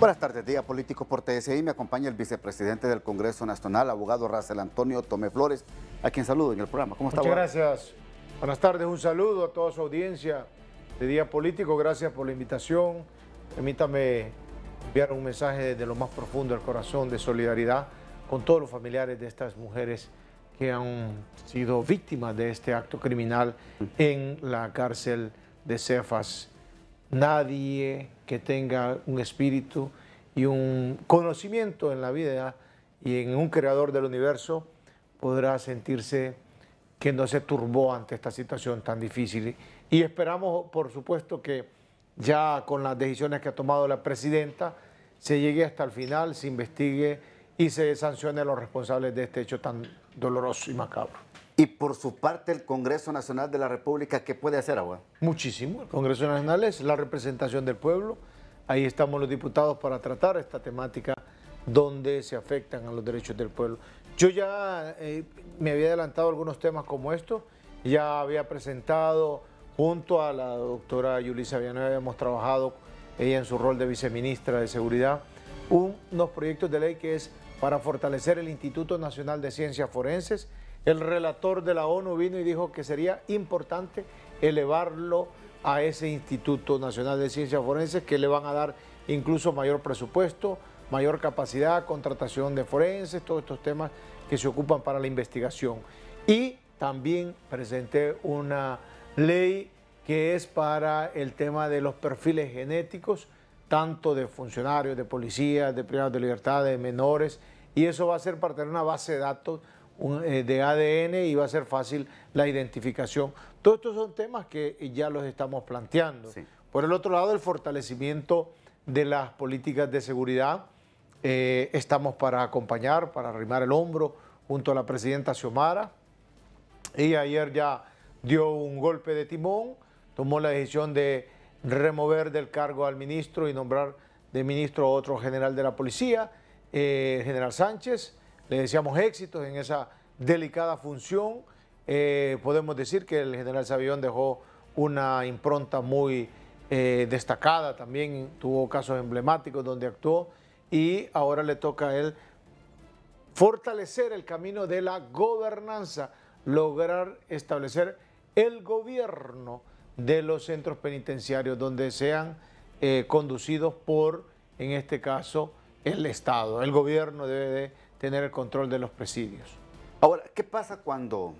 Buenas tardes, Día Político por TSI. Me acompaña el vicepresidente del Congreso Nacional, abogado Racel Antonio Tomé Flores, a quien saludo en el programa. ¿Cómo está, Muchas abogado? gracias. Buenas tardes, un saludo a toda su audiencia de Día Político. Gracias por la invitación. Permítame enviar un mensaje desde lo más profundo del corazón de solidaridad con todos los familiares de estas mujeres que han sido víctimas de este acto criminal en la cárcel de Cefas. Nadie que tenga un espíritu y un conocimiento en la vida y en un creador del universo podrá sentirse que no se turbó ante esta situación tan difícil. Y esperamos, por supuesto, que ya con las decisiones que ha tomado la presidenta se llegue hasta el final, se investigue y se sancione a los responsables de este hecho tan doloroso y macabro. Y por su parte, el Congreso Nacional de la República, ¿qué puede hacer, abogado? Muchísimo. El Congreso Nacional es la representación del pueblo. Ahí estamos los diputados para tratar esta temática donde se afectan a los derechos del pueblo. Yo ya me había adelantado algunos temas como estos. Ya había presentado junto a la doctora Yulisa Villanueva, hemos trabajado ella en su rol de viceministra de Seguridad, unos proyectos de ley que es para fortalecer el Instituto Nacional de Ciencias Forenses. El relator de la ONU vino y dijo que sería importante elevarlo a ese Instituto Nacional de Ciencias Forenses, que le van a dar incluso mayor presupuesto, mayor capacidad, contratación de forenses, todos estos temas que se ocupan para la investigación. Y también presenté una ley que es para el tema de los perfiles genéticos, tanto de funcionarios, de policías, de privados de libertad, de menores, y eso va a ser para tener una base de datos de ADN y va a ser fácil la identificación. Todos estos son temas que ya los estamos planteando. Sí. Por el otro lado, el fortalecimiento de las políticas de seguridad. Estamos para acompañar, para arrimar el hombro junto a la presidenta Xiomara. Ella ayer ya dio un golpe de timón, tomó la decisión de remover del cargo al ministro y nombrar de ministro a otro general de la policía, general Sánchez. Le deseamos éxitos en esa delicada función. Podemos decir que el general Savillón dejó una impronta muy destacada, también tuvo casos emblemáticos donde actuó y ahora le toca a él fortalecer el camino de la gobernanza, lograr establecer el gobierno de los centros penitenciarios donde sean conducidos por, en este caso, el Estado. El gobierno debe de tener el control de los presidios. Ahora, ¿qué pasa cuando,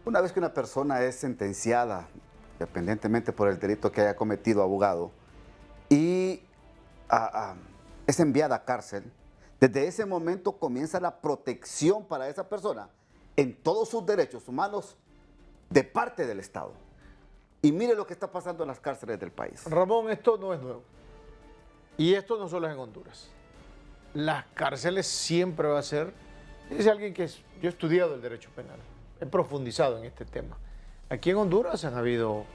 una vez que una persona es sentenciada, independientemente por el delito que haya cometido, abogado, y es enviada a cárcel, desde ese momento comienza la protección para esa persona en todos sus derechos humanos de parte del Estado? Y mire lo que está pasando en las cárceles del país. Ramón, esto no es nuevo. Y esto no solo es en Honduras. Las cárceles siempre va a ser... Es alguien que yo he estudiado el derecho penal, he profundizado en este tema. Aquí en Honduras han habido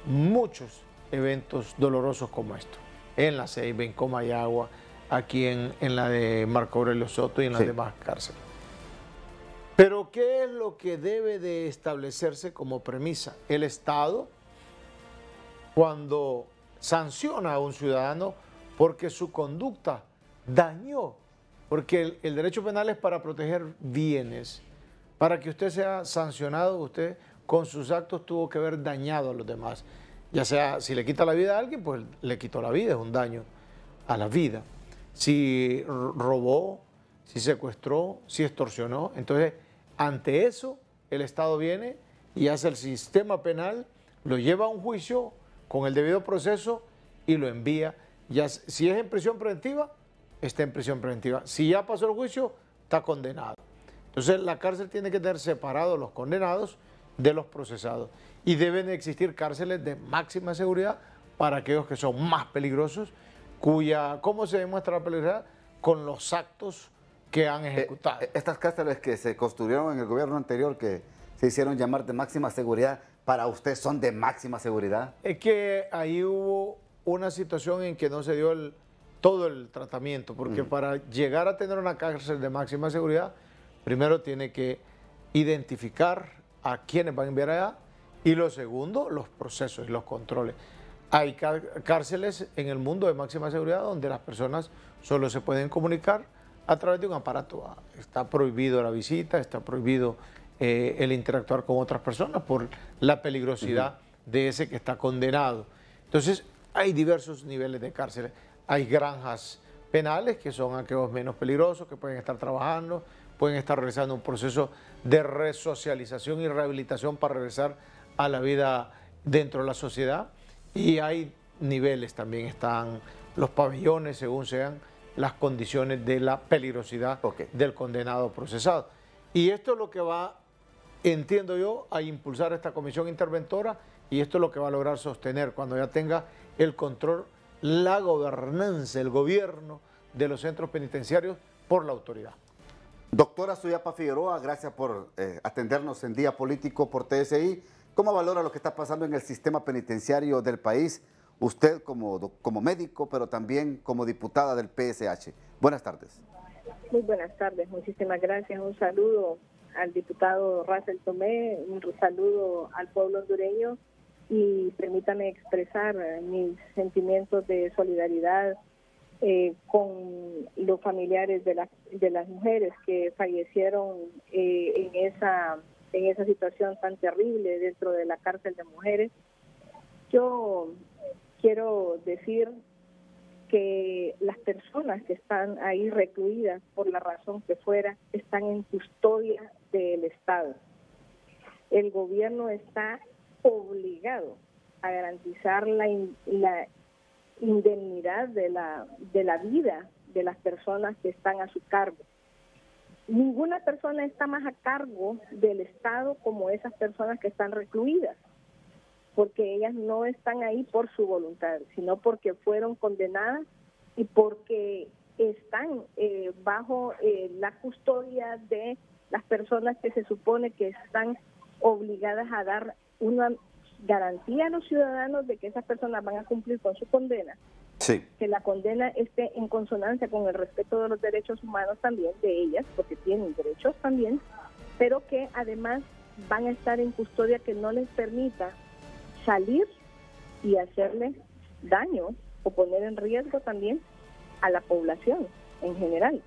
muchos eventos dolorosos como esto. En la Ceiba, en Comayagua, aquí en la de Marco Aurelio Soto y en las demás cárceles. Pero ¿qué es lo que debe de establecerse como premisa? El Estado, cuando sanciona a un ciudadano porque su conducta dañó, porque el derecho penal es para proteger bienes. Para que usted sea sancionado, usted con sus actos tuvo que haber dañado a los demás. Ya sea, si le quita la vida a alguien, pues le quitó la vida, es un daño a la vida. Si robó, si secuestró, si extorsionó, entonces ante eso el Estado viene y hace el sistema penal, lo lleva a un juicio con el debido proceso y lo envía. Ya, si es en prisión preventiva, está en prisión preventiva. Si ya pasó el juicio, está condenado. Entonces la cárcel tiene que tener separados los condenados de los procesados. Y deben existir cárceles de máxima seguridad para aquellos que son más peligrosos, ¿cómo se demuestra la peligrosidad? Con los actos que han ejecutado. Estas cárceles que se construyeron en el gobierno anterior, que se hicieron llamar de máxima seguridad, ¿para usted son de máxima seguridad? Es que ahí hubo una situación en que no se dio todo el tratamiento, porque para llegar a tener una cárcel de máxima seguridad, primero tiene que identificar a quienes van a enviar allá y lo segundo, los procesos y los controles. Hay cárceles en el mundo de máxima seguridad donde las personas solo se pueden comunicar a través de un aparato. Está prohibido la visita, está prohibido el interactuar con otras personas por la peligrosidad de ese que está condenado. Entonces, hay diversos niveles de cárceles. Hay granjas penales, que son aquellos menos peligrosos, que pueden estar trabajando, pueden estar realizando un proceso de resocialización y rehabilitación para regresar a la vida dentro de la sociedad. Y hay niveles, también están los pabellones, según sean las condiciones de la peligrosidad del condenado procesado. Y esto es lo que va, entiendo yo, a impulsar esta comisión interventora, y esto es lo que va a lograr sostener cuando ya tenga el control, la gobernanza, el gobierno de los centros penitenciarios por la autoridad. Doctora Suyapa Figueroa, gracias por atendernos en Día Político por TSI. ¿Cómo valora lo que está pasando en el sistema penitenciario del país? Usted como médico, pero también como diputada del PSH. Buenas tardes. Muy buenas tardes, muchísimas gracias. Un saludo al diputado Russell Tomé, un saludo al pueblo hondureño, y permítame expresar mis sentimientos de solidaridad con los familiares de las mujeres que fallecieron en esa situación tan terrible dentro de la cárcel de mujeres. Yo quiero decir que las personas que están ahí recluidas, por la razón que fuera, están en custodia del Estado. El gobierno está obligado a garantizar la indemnidad de la vida de las personas que están a su cargo. Ninguna persona está más a cargo del Estado como esas personas que están recluidas, porque ellas no están ahí por su voluntad, sino porque fueron condenadas y porque están bajo la custodia de las personas que se supone que están obligadas a dar una garantía a los ciudadanos de que esas personas van a cumplir con su condena. Sí. Que la condena esté en consonancia con el respeto de los derechos humanos también de ellas, porque tienen derechos también, pero que además van a estar en custodia que no les permita salir y hacerle daño o poner en riesgo también a la población en general.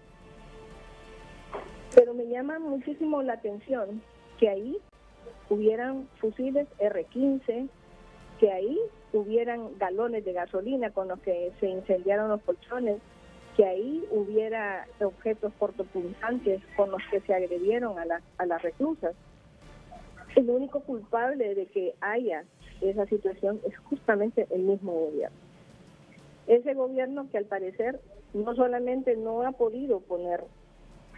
Pero me llama muchísimo la atención que ahí hubieran fusiles R-15, que ahí hubieran galones de gasolina con los que se incendiaron los colchones, que ahí hubiera objetos cortopunzantes con los que se agredieron a las reclusas. El único culpable de que haya esa situación es justamente el mismo gobierno. Ese gobierno que al parecer no solamente no ha podido poner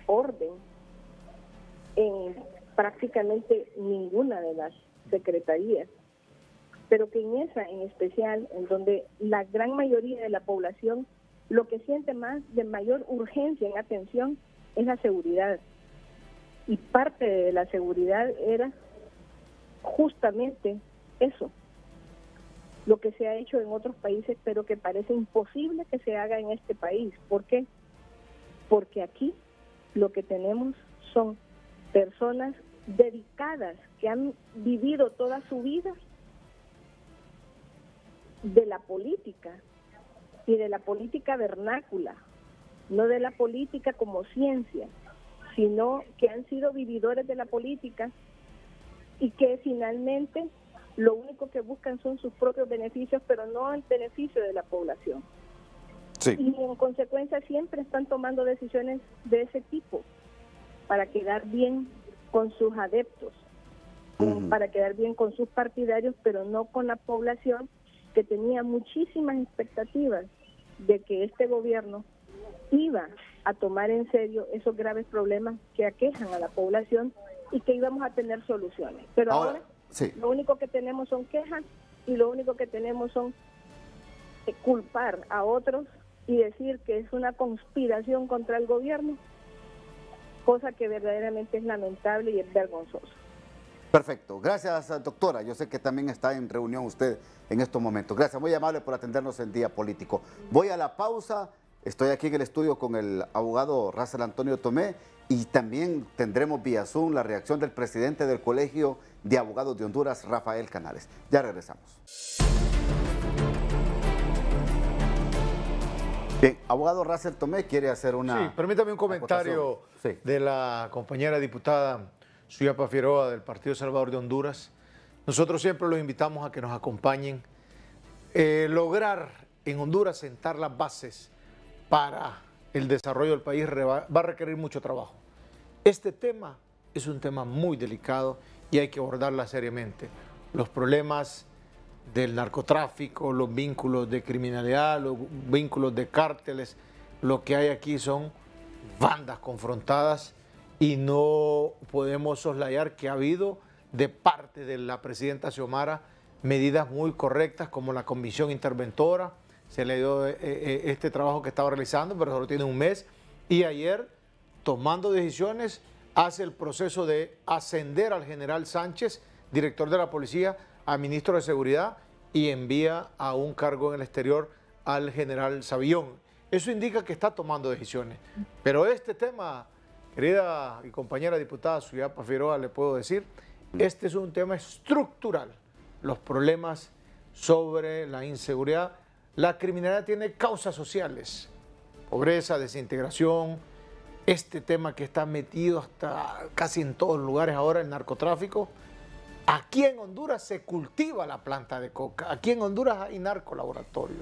orden en prácticamente ninguna de las secretarías, pero que en esa en especial, en donde la gran mayoría de la población lo que siente más de mayor urgencia en atención es la seguridad. Y parte de la seguridad era justamente eso, lo que se ha hecho en otros países, pero que parece imposible que se haga en este país. ¿Por qué? Porque aquí lo que tenemos son personas dedicadas que han vivido toda su vida de la política, y de la política vernácula, no de la política como ciencia, sino que han sido vividores de la política y que finalmente lo único que buscan son sus propios beneficios, pero no el beneficio de la población. Sí. Y en consecuencia siempre están tomando decisiones de ese tipo para quedar bien con sus adeptos, para quedar bien con sus partidarios, pero no con la población, que tenía muchísimas expectativas de que este gobierno iba a tomar en serio esos graves problemas que aquejan a la población y que íbamos a tener soluciones. Pero ahora sí, lo único que tenemos son quejas y lo único que tenemos son culpar a otros y decir que es una conspiración contra el gobierno, cosa que verdaderamente es lamentable y es vergonzoso. Perfecto. Gracias, doctora. Yo sé que también está en reunión usted en estos momentos. Gracias, muy amable por atendernos en Día Político. Voy a la pausa. Estoy aquí en el estudio con el abogado Russell Antonio Tomé y también tendremos vía Zoom la reacción del presidente del Colegio de Abogados de Honduras, Rafael Canales. Ya regresamos. Bien, abogado Russell Tomé quiere hacer una... Sí, permítame un comentario de la compañera diputada Suyapa Figueroa del Partido Salvador de Honduras. Nosotros siempre los invitamos a que nos acompañen. Lograr en Honduras sentar las bases para el desarrollo del país va a requerir mucho trabajo. Este tema es un tema muy delicado y hay que abordarla seriamente. Los problemas del narcotráfico, los vínculos de criminalidad, los vínculos de cárteles, lo que hay aquí son bandas confrontadas y no podemos soslayar que ha habido de parte de la presidenta Xiomara medidas muy correctas como la comisión interventora. Se le dio este trabajo que estaba realizando, pero solo tiene un mes, y ayer, tomando decisiones, hace el proceso de ascender al general Sánchez, director de la policía, a ministro de Seguridad, y envía a un cargo en el exterior al general Savillón. Eso indica que está tomando decisiones. Pero este tema, querida y compañera diputada Suyapa Figueroa, le puedo decir, este es un tema estructural. Los problemas sobre la inseguridad, la criminalidad tiene causas sociales, pobreza, desintegración, este tema que está metido hasta casi en todos los lugares ahora, el narcotráfico. Aquí en Honduras se cultiva la planta de coca, aquí en Honduras hay narcolaboratorio.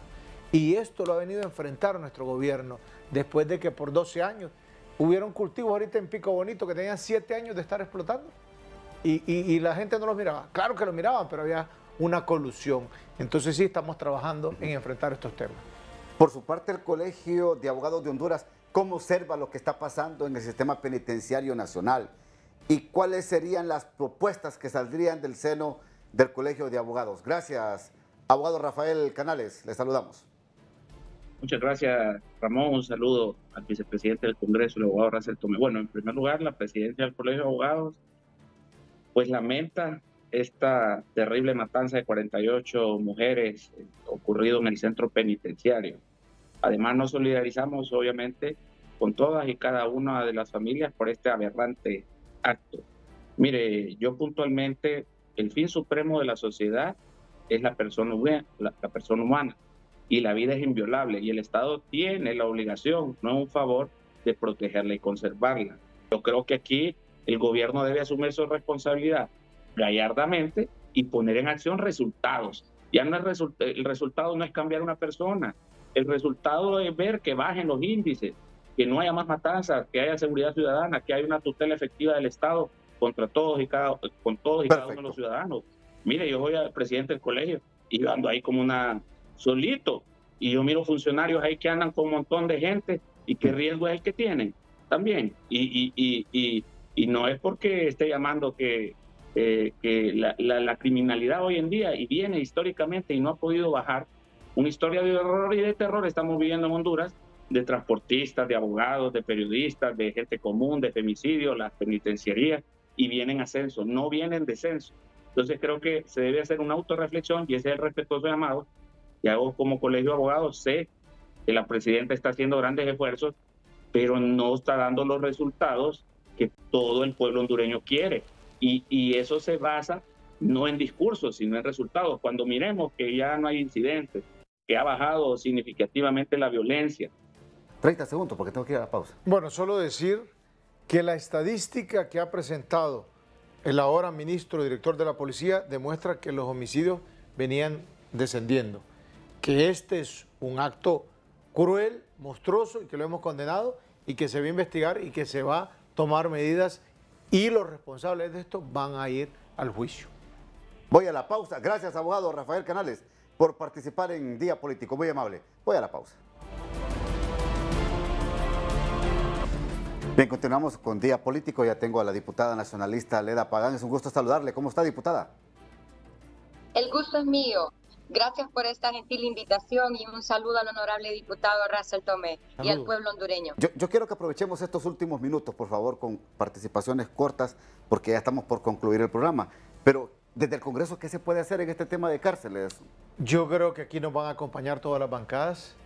Y esto lo ha venido a enfrentar nuestro gobierno después de que por 12 años hubieron cultivos ahorita en Pico Bonito que tenían 7 años de estar explotando. Y la gente no los miraba. Claro que los miraban, pero había una colusión. Entonces sí estamos trabajando en enfrentar estos temas. Por su parte, el Colegio de Abogados de Honduras, ¿cómo observa lo que está pasando en el sistema penitenciario nacional? ¿Y cuáles serían las propuestas que saldrían del seno del Colegio de Abogados? Gracias, abogado Rafael Canales. Le saludamos. Muchas gracias, Ramón. Un saludo al vicepresidente del Congreso, el abogado Russell Tomé. Bueno, en primer lugar, la presidencia del Colegio de Abogados pues lamenta esta terrible matanza de 48 mujeres ocurrido en el centro penitenciario. Además, nos solidarizamos, obviamente, con todas y cada una de las familias por este aberrante acto. Mire, yo puntualmente, el fin supremo de la sociedad es la persona humana, y la vida es inviolable, y el Estado tiene la obligación, no un favor, de protegerla y conservarla. Yo creo que aquí el gobierno debe asumir su responsabilidad gallardamente y poner en acción resultados. Ya no es el resultado no es cambiar una persona, el resultado es ver que bajen los índices, que no haya más matanzas, que haya seguridad ciudadana, que haya una tutela efectiva del Estado contra todos y cada uno de los ciudadanos. Mire, yo voy al presidente del colegio y yo ando ahí como solito, y yo miro funcionarios ahí que andan con un montón de gente, y qué riesgo es el que tienen también. Y no es porque esté llamando que la criminalidad hoy en día, y viene históricamente y no ha podido bajar, una historia de horror y de terror estamos viviendo en Honduras, de transportistas, de abogados, de periodistas, de gente común, de femicidios, las penitenciarías, y vienen ascenso, no vienen descenso. Entonces creo que se debe hacer una autorreflexión, y ese es el respetuoso llamado. Y hago como colegio de abogados, sé que la presidenta está haciendo grandes esfuerzos, pero no está dando los resultados que todo el pueblo hondureño quiere. Y eso se basa no en discursos, sino en resultados. Cuando miremos que ya no hay incidentes, que ha bajado significativamente la violencia. 30 segundos, porque tengo que ir a la pausa. Bueno, solo decir que la estadística que ha presentado el ahora ministro director de la policía demuestra que los homicidios venían descendiendo, que este es un acto cruel, monstruoso, y que lo hemos condenado, y que se va a investigar y que se va a tomar medidas, y los responsables de esto van a ir al juicio. Voy a la pausa. Gracias, abogado Rafael Canales, por participar en Día Político. Muy amable. Voy a la pausa. Bien, continuamos con Día Político. Ya tengo a la diputada nacionalista Leda Pagán. Es un gusto saludarle. ¿Cómo está, diputada? El gusto es mío. Gracias por esta gentil invitación y un saludo al honorable diputado Russell Tomé y al pueblo hondureño. Yo quiero que aprovechemos estos últimos minutos, por favor, con participaciones cortas, porque ya estamos por concluir el programa. Pero desde el Congreso, ¿qué se puede hacer en este tema de cárceles? Yo creo que aquí nos van a acompañar todas las bancadas.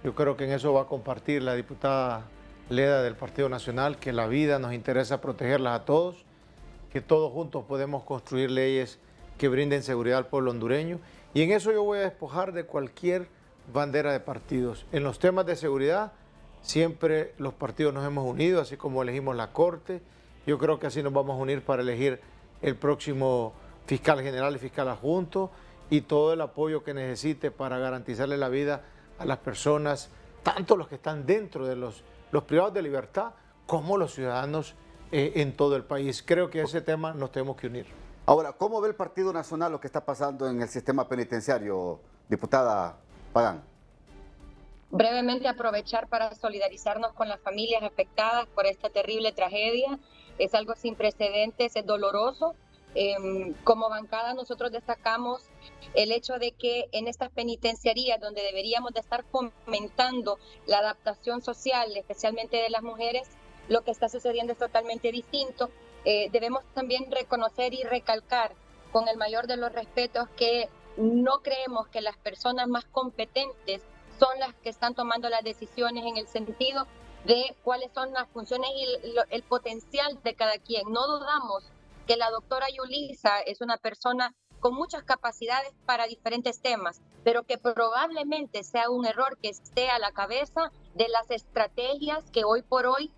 Yo creo que en eso va a compartir la diputada Leda del Partido Nacional, que la vida nos interesa protegerlas a todos, que todos juntos podemos construir leyes que brinden seguridad al pueblo hondureño. Y en eso yo voy a despojar de cualquier bandera de partidos. En los temas de seguridad, siempre los partidos nos hemos unido, así como elegimos la Corte. Yo creo que así nos vamos a unir para elegir el próximo fiscal general y fiscal adjunto y todo el apoyo que necesite para garantizarle la vida a las personas, tanto los que están dentro de los privados de libertad como los ciudadanos en todo el país. Creo que ese tema nos tenemos que unir. Ahora, ¿cómo ve el Partido Nacional lo que está pasando en el sistema penitenciario, diputada Pagán? Brevemente aprovechar para solidarizarnos con las familias afectadas por esta terrible tragedia. Es algo sin precedentes, es doloroso. Como bancada nosotros destacamos el hecho de que en estas penitenciarías donde deberíamos de estar fomentando la adaptación social, especialmente de las mujeres, lo que está sucediendo es totalmente distinto. Debemos también reconocer y recalcar con el mayor de los respetos que no creemos que las personas más competentes son las que están tomando las decisiones en el sentido de cuáles son las funciones y el potencial de cada quien. No dudamos que la doctora Yulisa es una persona con muchas capacidades para diferentes temas, pero que probablemente sea un error que esté a la cabeza de las estrategias que hoy por hoy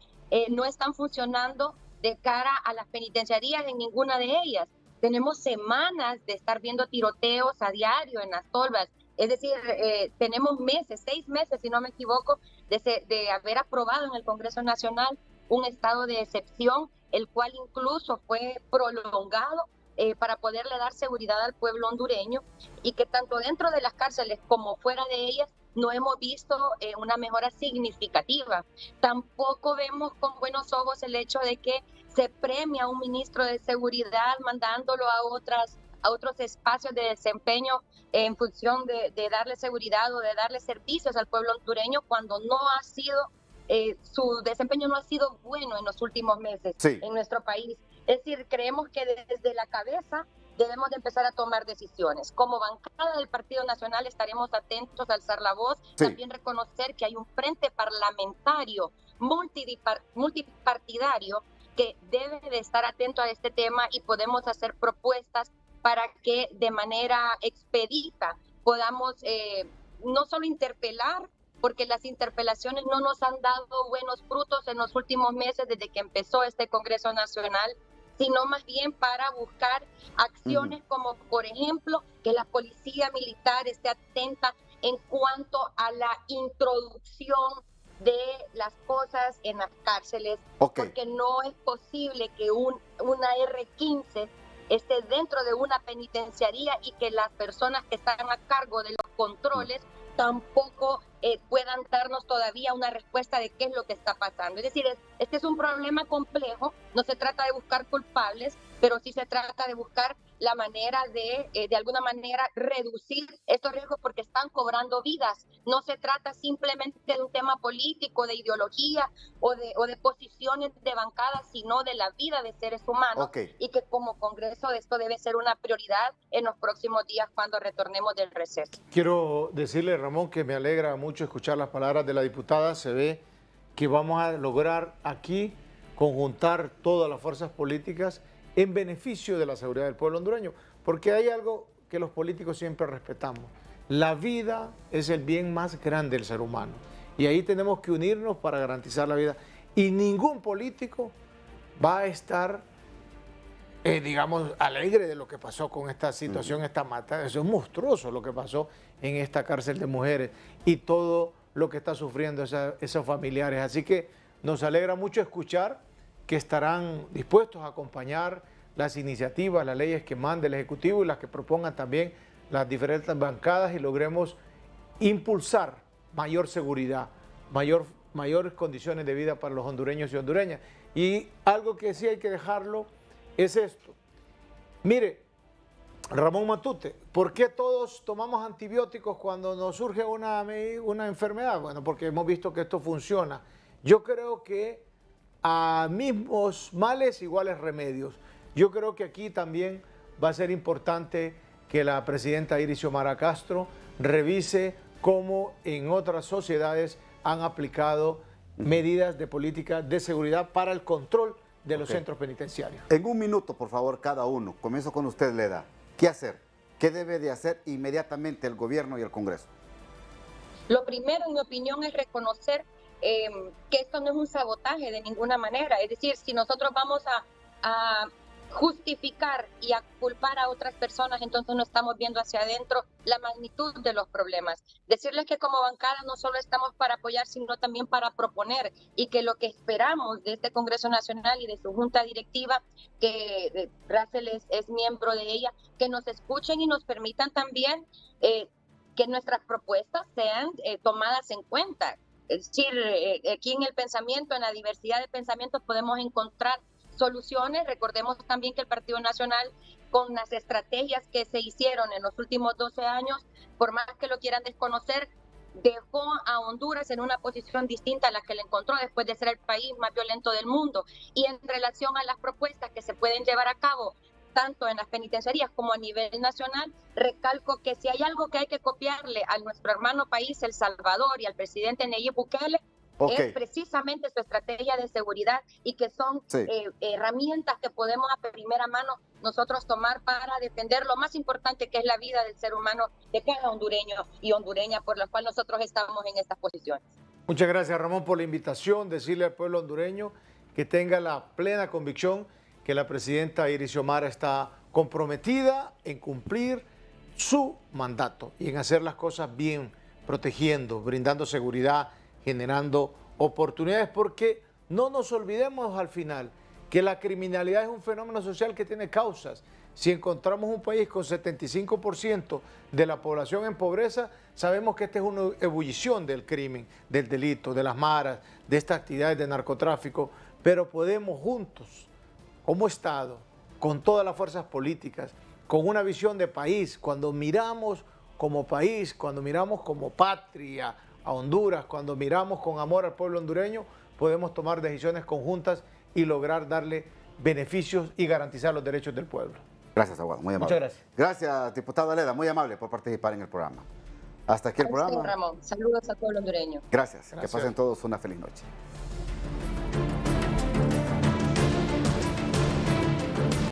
no están funcionando de cara a las penitenciarías en ninguna de ellas. Tenemos semanas de estar viendo tiroteos a diario en las tolvas. Es decir, tenemos meses, 6 meses, si no me equivoco, de haber aprobado en el Congreso Nacional un estado de excepción, el cual incluso fue prolongado para poderle dar seguridad al pueblo hondureño, y que tanto dentro de las cárceles como fuera de ellas no hemos visto una mejora significativa. Tampoco vemos con buenos ojos el hecho de que se premia a un ministro de seguridad mandándolo a otros espacios de desempeño en función de darle seguridad o de darle servicios al pueblo hondureño, cuando no ha sido, su desempeño no ha sido bueno en los últimos meses en nuestro país. Es decir, creemos que desde la cabeza debemos de empezar a tomar decisiones. Como bancada del Partido Nacional estaremos atentos a alzar la voz, también reconocer que hay un frente parlamentario multipartidario que debe de estar atento a este tema, y podemos hacer propuestas para que de manera expedita podamos no solo interpelar, porque las interpelaciones no nos han dado buenos frutos en los últimos meses desde que empezó este Congreso Nacional, sino más bien para buscar acciones como, por ejemplo, que la policía militar esté atenta en cuanto a la introducción de las cosas en las cárceles, porque no es posible que una R-15 esté dentro de una penitenciaría y que las personas que están a cargo de los controles tampoco puedan darnos todavía una respuesta de qué es lo que está pasando. Es decir, este es un problema complejo, no se trata de buscar culpables, pero sí se trata de buscar la manera de alguna manera reducir estos riesgos, porque están cobrando vidas. No se trata simplemente de un tema político, de ideología o de posiciones de bancada, sino de la vida de seres humanos, y que como Congreso esto debe ser una prioridad en los próximos días cuando retornemos del receso. Quiero decirle, Ramón, que me alegra mucho escuchar las palabras de la diputada. Se ve que vamos a lograr aquí conjuntar todas las fuerzas políticas en beneficio de la seguridad del pueblo hondureño, porque hay algo que los políticos siempre respetamos: la vida es el bien más grande del ser humano, y ahí tenemos que unirnos para garantizar la vida, y ningún político va a estar digamos, alegre de lo que pasó con esta situación, esta matanza. Eso es monstruoso lo que pasó en esta cárcel de mujeres y todo lo que está sufriendo esos familiares. Así que nos alegra mucho escuchar que estarán dispuestos a acompañar las iniciativas, las leyes que mande el Ejecutivo y las que propongan también las diferentes bancadas, y logremos impulsar mayor seguridad, mayores condiciones de vida para los hondureños y hondureñas. Y algo que sí hay que dejarlo es esto. Mire, Ramón Matute, ¿por qué todos tomamos antibióticos cuando nos surge una enfermedad? Bueno, porque hemos visto que esto funciona. Yo creo que a mismos males iguales remedios. Yo creo que aquí también va a ser importante que la presidenta Iris Xiomara Castro revise cómo en otras sociedades han aplicado medidas de política de seguridad para el control de los centros penitenciarios. En un minuto, por favor, cada uno. Comienzo con usted, Leda. ¿Qué hacer? ¿Qué debe de hacer inmediatamente el gobierno y el Congreso? Lo primero, en mi opinión, es reconocer que esto no es un sabotaje de ninguna manera. Es decir, si nosotros vamos a justificar y a culpar a otras personas, entonces no estamos viendo hacia adentro la magnitud de los problemas. Decirles que como bancada no solo estamos para apoyar, sino también para proponer, y que lo que esperamos de este Congreso Nacional y de su Junta Directiva, que Russell es miembro de ella, que nos escuchen y nos permitan también que nuestras propuestas sean tomadas en cuenta. Es decir, aquí en el pensamiento, en la diversidad de pensamientos, podemos encontrar soluciones. Recordemos también que el Partido Nacional, con las estrategias que se hicieron en los últimos 12 años, por más que lo quieran desconocer, dejó a Honduras en una posición distinta a la que le encontró después de ser el país más violento del mundo. Y en relación a las propuestas que se pueden llevar a cabo tanto en las penitenciarías como a nivel nacional, recalco que si hay algo que hay que copiarle a nuestro hermano país, El Salvador, y al presidente Nayib Bukele, es precisamente su estrategia de seguridad, y que son herramientas que podemos a primera mano nosotros tomar para defender lo más importante, que es la vida del ser humano, de cada hondureño y hondureña, por la cual nosotros estamos en estas posiciones. Muchas gracias, Ramón, por la invitación. Decirle al pueblo hondureño que tenga la plena convicción que la presidenta Iris Xiomara está comprometida en cumplir su mandato y en hacer las cosas bien, protegiendo, brindando seguridad, generando oportunidades, porque no nos olvidemos al final que la criminalidad es un fenómeno social que tiene causas. Si encontramos un país con 75% de la población en pobreza, sabemos que esta es una ebullición del crimen, del delito, de las maras, de estas actividades de narcotráfico, pero podemos juntos, como Estado, con todas las fuerzas políticas, con una visión de país, cuando miramos como país, cuando miramos como patria a Honduras, cuando miramos con amor al pueblo hondureño, podemos tomar decisiones conjuntas y lograr darle beneficios y garantizar los derechos del pueblo. Gracias, Aguado, muy amable. Muchas gracias. Gracias, diputado Aleda, muy amable por participar en el programa. Hasta aquí el programa. Ramón, saludos al pueblo hondureño. Gracias, que pasen todos una feliz noche.